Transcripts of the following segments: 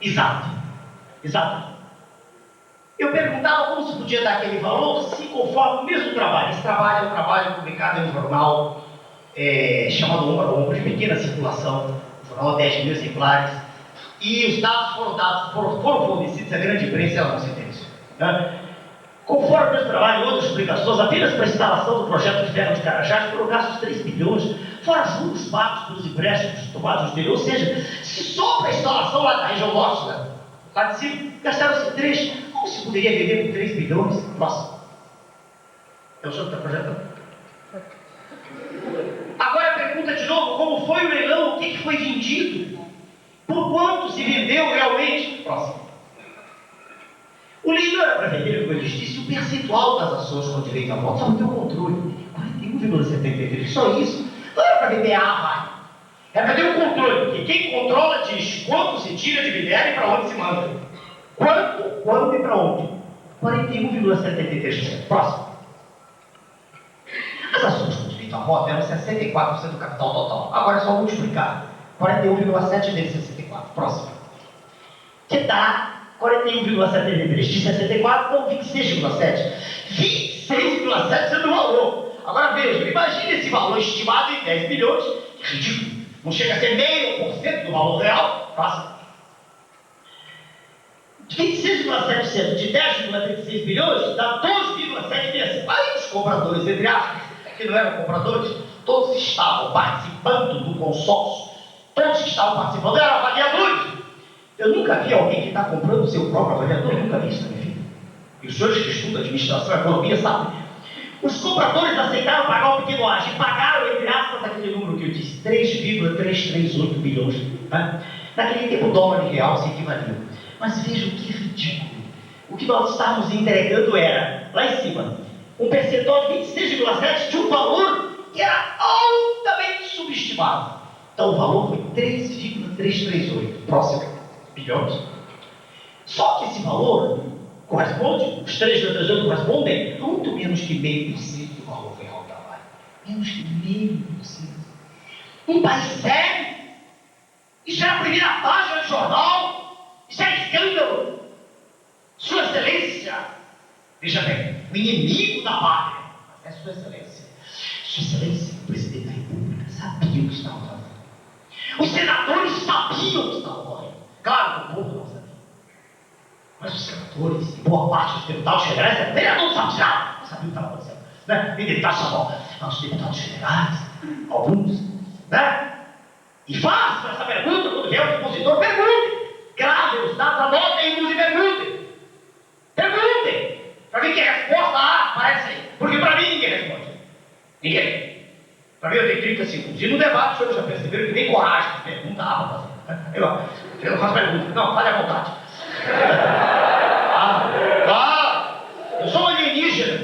Exato. Eu perguntava como se podia dar aquele valor, se conforme o mesmo trabalho. Esse trabalho é um trabalho publicado em um jornal chamado Ombro a Ombro, de pequena circulação, jornal 10 mil exemplares, e os dados foram fornecidos à grande imprensa e ela não se interessou. Né? Conforme o mesmo trabalho e outras publicações, apenas para a instalação do projeto de ferro de Carajás foram gastos 3 bilhões, fora juros pagos pelos empréstimos tomados no exterior, ou seja, se só para a instalação lá da região norte, lá de cima, gastaram-se 3, como se poderia vender por 3 bilhões? Próximo. É o senhor que está projetando? Agora pergunta de novo, como foi o leilão, o que foi vendido? Por quanto se vendeu realmente? Próximo. O leilão era para vender, como eu disse, o percentual das ações com direito a voto, só não tem o controle. 41,73, só isso. Não era para vender a vai. Era para ter o controle, porque quem controla diz quanto se tira de minério e para onde se manda. Quanto e para onde? 41,73%. Próximo. As ações com direito a voto eram 64% do capital total. Agora é só multiplicar. 41,7 vezes 64. Próximo. Que dá 41,73 de 64, então 26,7. 26,7 sendo o valor. Agora veja, imagine esse valor estimado em 10 bilhões, que é ridículo. Não chega a ser 0,5% do valor real. Próximo. 26,7% de 10,36 bilhões dá 12,7%. Aí os compradores, entre aspas, que não eram compradores, todos estavam participando do consórcio. Todos que estavam participando eram avaliadores. Eu nunca vi alguém que está comprando o seu próprio avaliador, eu nunca vi isso na minha vida. E os senhores que estudam administração e economia sabem. Os compradores aceitaram pagar o pequeno ágio e pagaram, entre aspas, aquele número que eu disse, 3,338 bilhões. Né? Naquele tempo, o dólar e real se equivaliam. Mas vejam que ridículo. O que nós estávamos entregando era, lá em cima, um percentual de 26,7% de um valor que era altamente subestimado. Então o valor foi 3,338. Próximo. Bilhões. Só que esse valor corresponde, os 3,338 correspondem a muito menos que 0,5% do valor real do trabalho. Menos que 0,5%. Um país sério, isso é a primeira página do jornal, isso é escândalo. Sua Excelência, veja bem, o inimigo da pátria, mas é Sua Excelência. Sua Excelência, o presidente da República, sabia o que estava fazendo. Os senadores sabiam o que estava ocorrendo. Claro que o povo não sabia. Mas os senadores e boa parte dos deputados federais, vereador não sabia nada, não sabia o que estava acontecendo. Né? E deputados estavam, mas os deputados federais, alguns, né? E façam essa pergunta quando vier o depositor, perguntem. Gravem os dados, anotem e perguntem. Perguntem. Para ver que resposta aparece aí. Porque para mim ninguém responde. Ninguém. Para mim eu tenho 30 segundos. E no debate os senhores já perceberam que nem coragem de pergunta para fazer. Eu não faço pergunta. Não, fale à vontade. Eu sou um alienígena.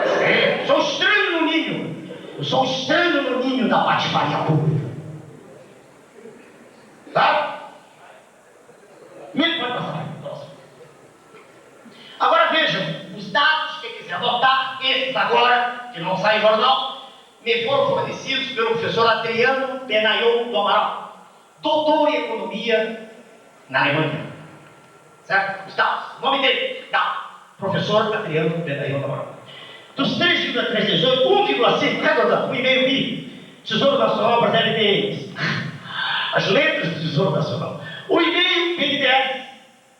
Sim, sou estranho no ninho. Eu sou estranho no ninho da patifaria pública. Tá? Pode passar. Agora vejam, os dados, quem quiser anotar, esses agora, que não saem em jornal, me foram fornecidos pelo professor Adriano Benayon do Amaral, doutor em economia na Alemanha. Certo? Os dados, o nome dele, professor Adriano Benayon do Amaral. Dos 3,318, 1,5, arredondando, 1,5 bi, Tesouro Nacional para LTEs. As letras do Tesouro Nacional. O 1,5 BNDES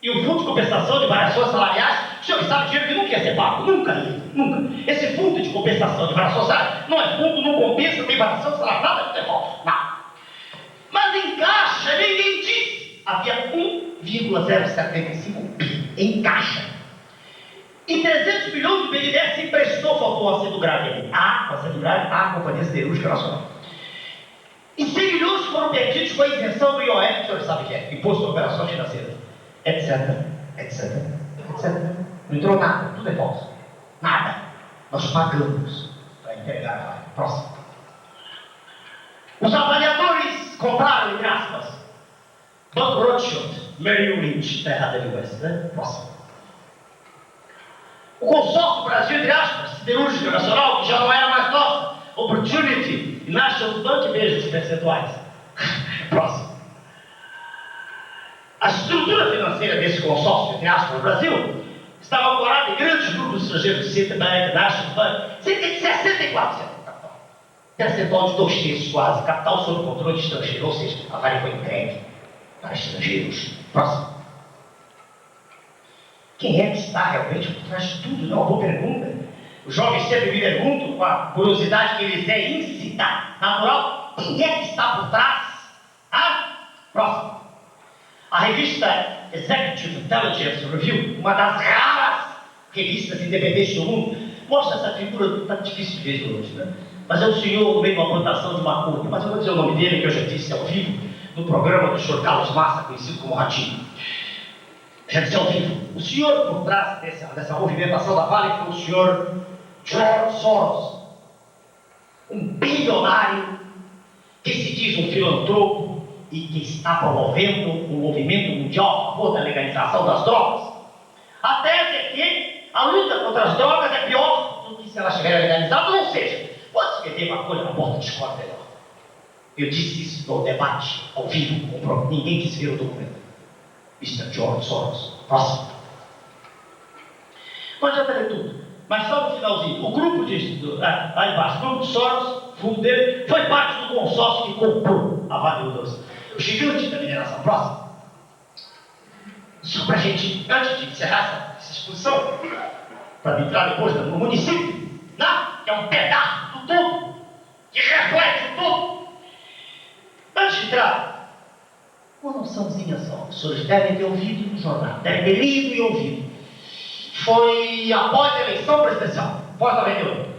e o Fundo de Compensação de Variações Salariais, o senhor sabe dinheiro que nunca ia ser pago, nunca. Esse Fundo de Compensação de Variações Salariais não é fundo, não compensa, não tem variação salarial, nada de default, nada. Mas em caixa, ninguém disse, havia 1,075 bi em caixa. E 300 bilhões de BNDES se emprestou, faltou o acento grave ali. A Companhia Siderúrgica Nacional. E 100 milhões foram perdidos com a isenção do IOF, o senhor sabe o que é, Imposto de Operações Financeiras, etc. Não entrou nada, tudo é falso. Nada. Nós pagamos para entregar a vaga. Próximo. Os avaliadores compraram, entre aspas, Banco Rothschild, Merrill Lynch, está errado ali, né? Próximo. O consórcio Brasil, entre aspas, Siderúrgica Nacional, que já não era mais nossa, Opportunity, National Bank, veja os percentuais. Próximo. A estrutura financeira desse consórcio, entre aspas, no Brasil, estava ancorada em grandes grupos estrangeiros, Citibank, National Bank, cerca de 64% do capital. Percentual de 2/3 quase, capital sob controle estrangeiro, ou seja, a Vale foi entregue para estrangeiros. Próximo. Quem é que está realmente por trás de tudo? Não é uma boa pergunta. Os jovens sempre me perguntam, com a curiosidade que eles é íncita, natural, quem é que está por trás? Próximo. A revista Executive Intelligence Review, uma das raras revistas independentes do mundo, mostra essa figura, está difícil de ver hoje, né? Mas é um senhor no meio de uma plantação de maconha, mas eu vou dizer o nome dele, que eu já disse ao vivo, no programa do Sr. Carlos Massa, conhecido como Ratinho. Já disse ao vivo. O senhor por trás dessa movimentação da Vale foi o senhor George Soros, um bilionário que se diz um filantropo e que está promovendo um movimento mundial a favor da legalização das drogas. A tese é que a luta contra as drogas é pior do que se elas estiverem legalizadas, ou seja, pode-se vender maconha na porta de escola melhor. Eu disse isso no debate, ao vivo, ninguém quis ver o documento. Mr. George Soros. Próximo. Não adianta ler tudo, mas só no finalzinho. O grupo lá embaixo, o grupo de Soros, fundo dele, foi parte do consórcio que comprou a Vale do Doce. O gigante da mineração. Próximo. Só para a gente, antes de encerrar essa exposição, para entrar depois no município, né? Que é um pedaço do todo, que reflete o todo. Antes de entrar, uma noçãozinha só. Os senhores devem ter ouvido no jornal, devem ter lido e ouvido. Foi após a eleição presidencial, após a 98,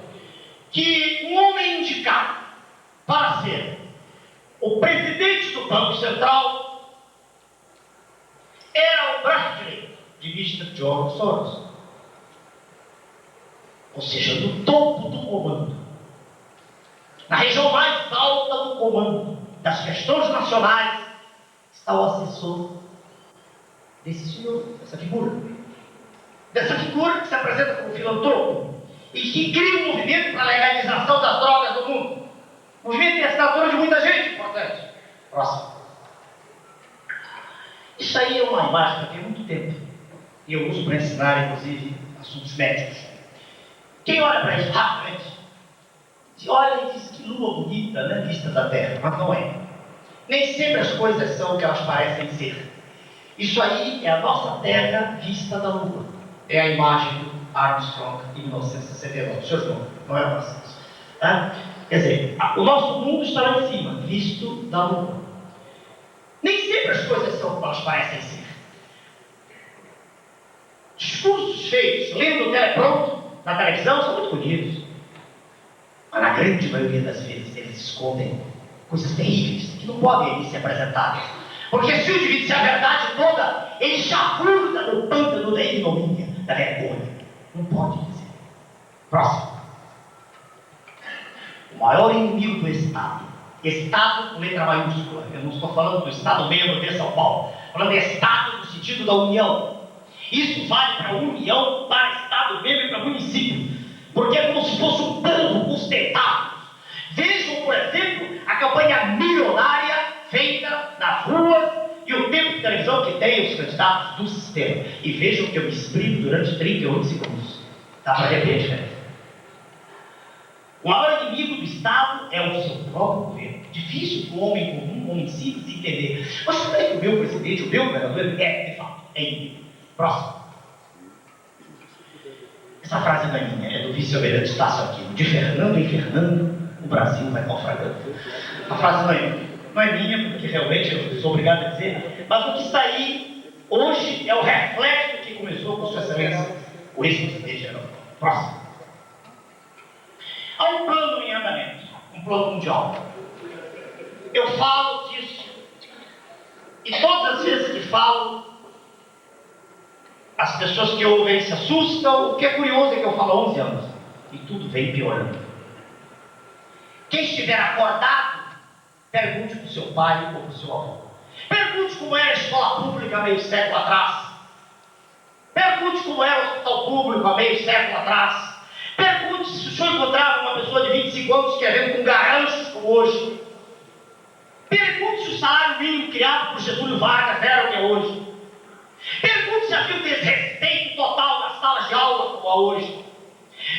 que um homem indicado para ser o presidente do Banco Central era o braço direito de Mr. George Soros. Ou seja, no topo do comando, na região mais alta do comando das questões nacionais, está o assessor desse senhor, dessa figura que se apresenta como filantropo e que cria um movimento para a legalização das drogas do mundo. Movimento de assinatura de muita gente, importante. Próximo. Isso aí é uma imagem que eu tenho muito tempo e eu uso para ensinar, inclusive, assuntos médicos. Quem olha para isso rapidamente, se olha e diz que lua bonita, né, vista da Terra, mas não é. Nem sempre as coisas são o que elas parecem ser. Isso aí é a nossa Terra vista da Lua. É a imagem do Armstrong em 1969. Senhor, não é assim. Quer dizer, o nosso mundo está lá em cima, visto da Lua. Nem sempre as coisas são o que elas parecem ser. Discursos feitos, lendo o telepronto, na televisão, são muito bonitos. Mas na grande maioria das vezes eles escondem coisas terríveis que não podem ali ser apresentadas. Porque se o indivíduo disser a verdade toda, ele chafurda no pântano da ignomínia, da vergonha. Não pode dizer. Próximo. O maior inimigo do Estado. Estado com letra maiúscula. Eu não estou falando do Estado membro de São Paulo. Estou falando de Estado no sentido da União. Isso vale para a União, para Estado membro e para município. Porque é como se fosse um povo com os tentáculos. Vejam, por exemplo, a campanha milionária feita nas ruas e o tempo de televisão que tem os candidatos do sistema. E vejam que eu me exprimo durante 38 segundos. Dá para ver a diferença. O maior inimigo do Estado é o seu próprio governo. Difícil para o homem comum, um homem simples, entender. Mas como é que o meu presidente, o meu governador é, de fato, é inimigo? Próximo. Essa frase não é minha, é do vice-almirante Tássio Aquino. De Fernando em Fernando, o Brasil vai naufragando. A frase não é minha, porque realmente eu sou obrigado a dizer, mas o que está aí hoje é o reflexo que começou com Sua Excelência, o ex-presidente geral. Próximo. Há um plano em andamento, um plano mundial. Eu falo disso, e todas as vezes que falo, as pessoas que ouvem se assustam. O que é curioso é que eu falo há 11 anos, e tudo vem piorando. Quem estiver acordado, pergunte para o seu pai ou para o seu avô. Pergunte como era a escola pública há meio século atrás. Pergunte como era o hospital público há meio século atrás. Pergunte se o senhor encontrava uma pessoa de 25 anos escrevendo com garanços como hoje. Pergunte se o salário salário mínimo criado por Getúlio Vargas era o que é hoje. Pergunte se havia um desrespeito total nas salas de aula como é hoje.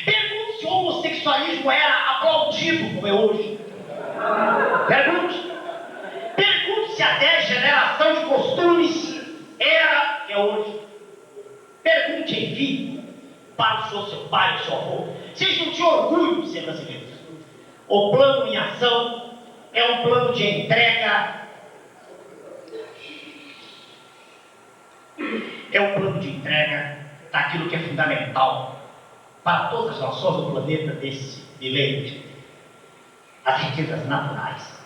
Pergunte se o homossexualismo era aplaudido como é hoje. Pergunte. Pergunte se a degeneração de costumes era o que é hoje. Pergunte, enfim, para o senhor, seu pai, o seu avô. Vocês não tinham orgulho de ser brasileiros. O plano em ação é um plano de entrega. É um plano de entrega daquilo que é fundamental para todas as nações do planeta desse milênio. As riquezas naturais.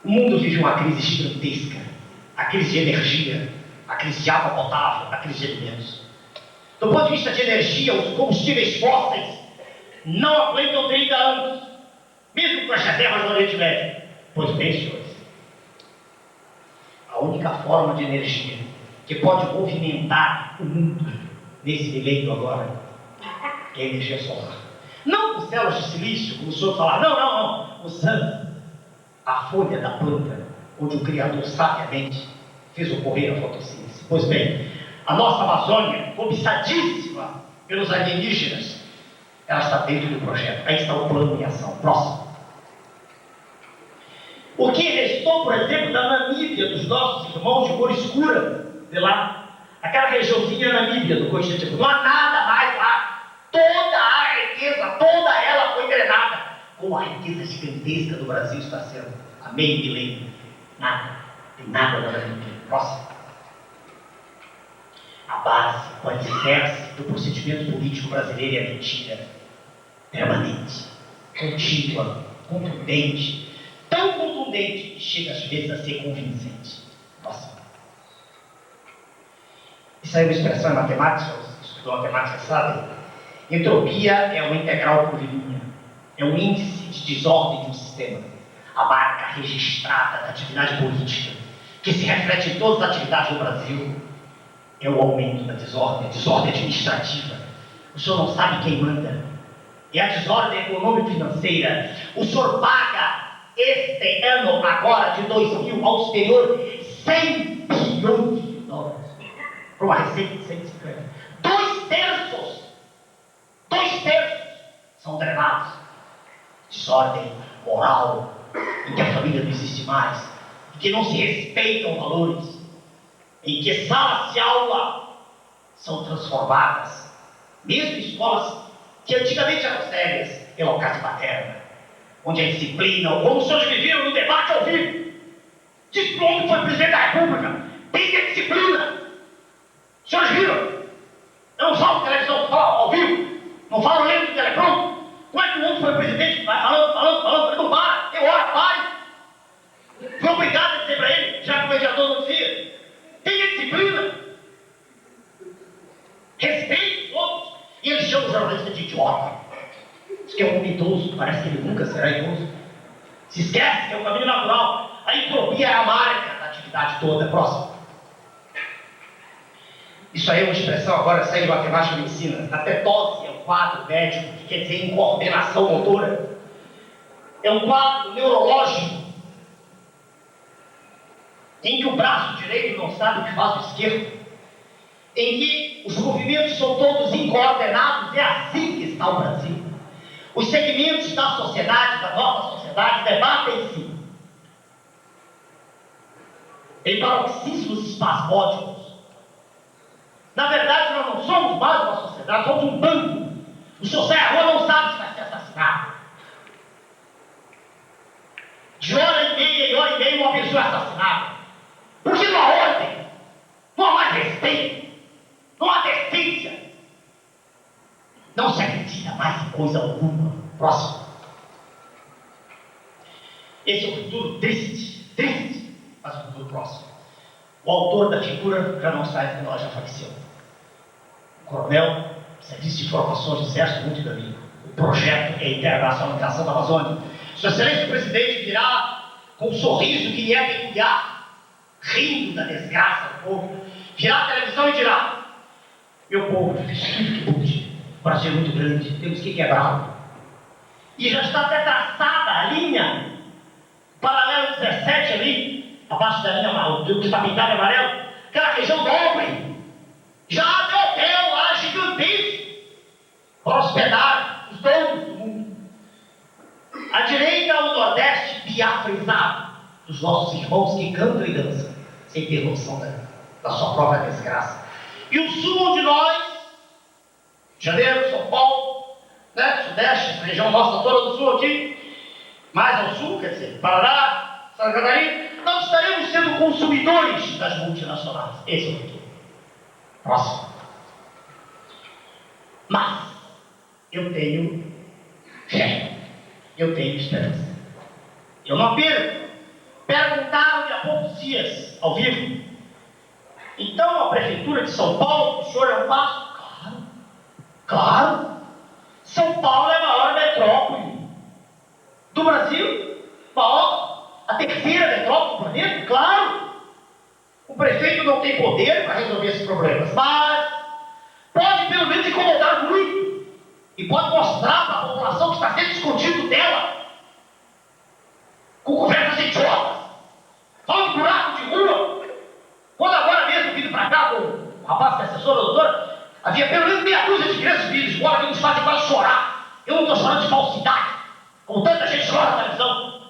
O mundo vive uma crise gigantesca. A crise de energia, a crise de água potável, a crise de alimentos. Do ponto de vista de energia, os combustíveis fósseis não aguentam 30 anos, mesmo com as reservas do Oriente Médio. Pois bem, senhores, a única forma de energia que pode movimentar o mundo nesse milênio agora é a energia solar. Não com células de silício, como o senhor falar, não, usando a folha da planta, onde o Criador sabiamente fez ocorrer a fotossíntese. Pois bem, a nossa Amazônia, cobiçadíssima pelos alienígenas, ela está dentro do projeto. Aí está o plano em ação. Próximo. O que restou, por exemplo, da Namíbia, dos nossos irmãos de cor escura, de lá, aquela regiãozinha Namíbia do continente, não há nada mais lá. Toda a riqueza, toda ela foi drenada. Como a riqueza gigantesca do Brasil está sendo há meio milênio. Nada. Tem nada na Namíbia. Próximo. A base, o alicerce do procedimento político brasileiro é a mentira permanente, contínua, contundente, tão contundente que chega às vezes a ser convincente. Próximo. Isso aí é uma expressão em matemática, os que estudam matemática sabem. Entropia é uma integral curvilínea, é um índice de desordem de um sistema, a marca registrada da atividade política, que se reflete em todas as atividades do Brasil. É o aumento da desordem, a desordem administrativa. O senhor não sabe quem manda. É a desordem econômico-financeira. O senhor paga este ano, agora de 2000, ao exterior, 100 bilhões de dólares para uma receita de 150. 2/3 são drenados. Desordem moral, em que a família não existe mais, em que não se respeitam valores, em que salas de aula são transformadas, mesmo escolas que antigamente eram sérias, em locais de paterna, onde a disciplina, como os senhores viveram no debate ao vivo, diz para o homem que foi presidente da República, tem que ter disciplina. Os senhores viram? Eu não falo televisão, falo ao vivo, não falo lendo do telepronto. Como é que o homem foi presidente? Vai falando, ele não para, tem hora, pare. Foi obrigado a dizer para ele, já que o mediador não dizia. Tenha disciplina. Respeite os outros. E ele chama o jornalista de idiota. Diz que é um homem idoso, parece que ele nunca será idoso. Se esquece que é um caminho natural. A entropia é a marca da atividade toda. Próximo. Isso aí é uma expressão agora, sai de matemática e medicina. A tetose é um quadro médico que quer dizer incoordenação motora. É um quadro neurológico em que o braço direito não sabe o que faz o esquerdo, em que os movimentos são todos incoordenados. É assim que está o Brasil. Os segmentos da sociedade, da nossa sociedade, debatem-se em paroxismos espasmódicos. Na verdade, nós não somos mais uma sociedade, somos um bando. O senhor sai à rua não sabe se vai ser assassinado. De hora em meia, uma pessoa é assassinada. Porque não há ordem, não há mais respeito, não há decência. Não se acredita mais em coisa alguma. Próximo. Esse é um futuro triste, mas um futuro próximo. O autor da figura já não está entre nós, já faleceu. O coronel, Serviço de Informações do Exército, muito amigo. O projeto é a internacionalização da Amazônia. Sua Excelência o Presidente virá com um sorriso que lhe é peculiar, rindo da desgraça do povo, virá à televisão e dirá: meu povo, estive que pude, o Brasil é muito grande, temos que quebrá-lo. E já está até traçada a linha, paralelo 17 ali, abaixo da linha, o que está pintado de amarelo, aquela região nobre, já tem hotel lá gigantesco para hospedar os donos do mundo. À direita, o Nordeste biafrizado dos nossos irmãos que cantam e dançam, sem ter noção da sua própria desgraça. E o sul, onde nós, Janeiro, São Paulo, né, Sudeste, essa região nossa toda do sul aqui, mais ao sul, quer dizer, Paraná, Santa Catarina, nós estaremos sendo consumidores das multinacionais. Esse é o futuro. Próximo. Mas eu tenho fé, eu tenho esperança. Eu não perco. Perguntaram-me há poucos dias, ao vivo. Então a Prefeitura de São Paulo, o senhor é um passo? Claro, claro. São Paulo é a maior metrópole do Brasil, maior, a terceira metrópole do planeta, claro. O prefeito não tem poder para resolver esses problemas, mas pode pelo menos incomodar muito e pode mostrar para a população que está sendo escondido dela, com conversas idiotas, falando de buraco de rua. Quando agora mesmo vindo para cá com o rapaz que é assessor da doutora, havia pelo menos meia dúzia de crianças vindo de escola que nos fazem quase chorar. Eu não estou chorando de falsidade, como tanta gente chora na televisão.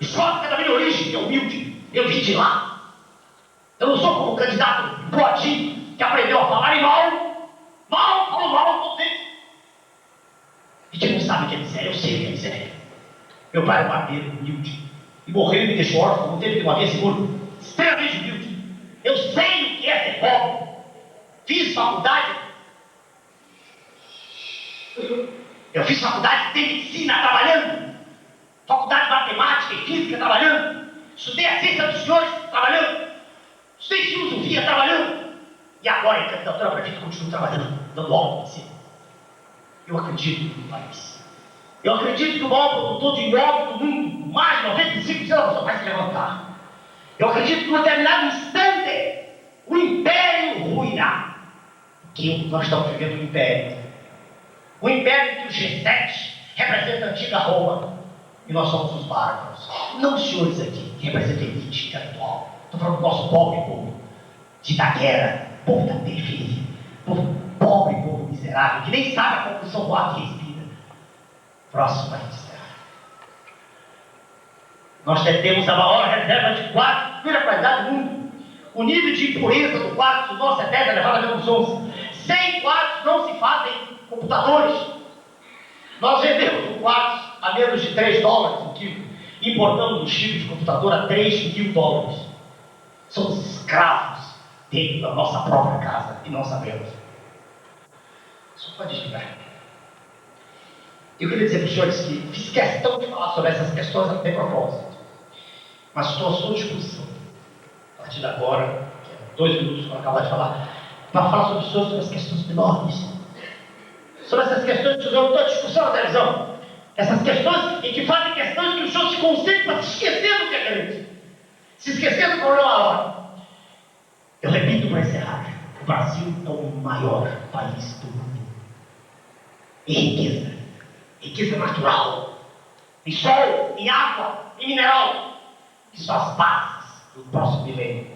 E chora porque é da minha origem, que é humilde. Eu vim de lá. Eu não sou como um candidato boatinho que aprendeu a falar e falou mal todo tempo. A gente não sabe o que é miséria, eu sei o que é miséria. Meu pai era um barbeiro humilde e morreu e me deixou órfão, não teve que uma vez seguro. Extremamente humilde. Eu sei o que é ser pobre. Fiz faculdade. Eu fiz faculdade de medicina trabalhando. Faculdade de matemática e física trabalhando. Estudei a ciência dos senhores trabalhando. Estudei filosofia trabalhando. E agora, em candidatura para prefeito, continuo trabalhando, dando aula de medicina. Eu acredito no país. Eu acredito que o maior produtor de imóvel do mundo, mais de 95% da pessoa vai se levantar. Eu acredito que, em um determinado instante, o império ruirá. Porque nós estamos vivendo um império. O império que o G7 representa a antiga Roma. E nós somos os bárbaros. Não os senhores aqui, que representam a elite intelectual. Estou falando do nosso pobre povo. De Itaquera, povo da periferia. Pobre povo miserável, que nem sabe a conclusão do ar que respira. Próximo para encerrar. Nós temos a maior reserva de quartos de primeira qualidade do mundo. O nível de impureza do quarto nosso é 10 elevado a menos 11. 100 quartos não se fazem computadores. Nós vendemos um quarto a menos de $3 o quilo. Importamos um chip de computador a $3.000. Somos escravos dentro da nossa própria casa e não sabemos. Só pode explicar. Eu queria dizer para os senhores que fiz questão de falar sobre essas questões a propósito. Mas estou à sua disposição, a partir de agora, que é 2 minutos que eu acabo de falar, para falar sobre os senhores sobre as questões menores. Sobre essas questões que os senhores estão em discussão na televisão. Essas questões em que fazem questões que os senhores se concentram para se esquecer do que é grande. Se esquecer do problema maior. Eu repito para encerrar. O Brasil é o maior país do mundo. Em riqueza. Riqueza natural. Em sol, em água, em mineral. Isso faz bases do próximo milênio.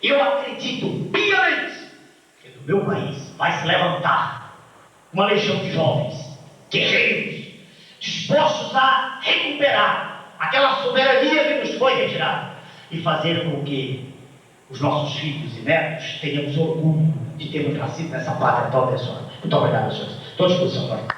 Eu acredito piamente que do meu país vai se levantar uma legião de jovens, guerreiros, dispostos a recuperar aquela soberania que nos foi retirada e fazer com que os nossos filhos e netos tenhamos orgulho de termos nascido nessa pátria tão abençoada. Muito obrigado, senhores. Estou à disposição agora.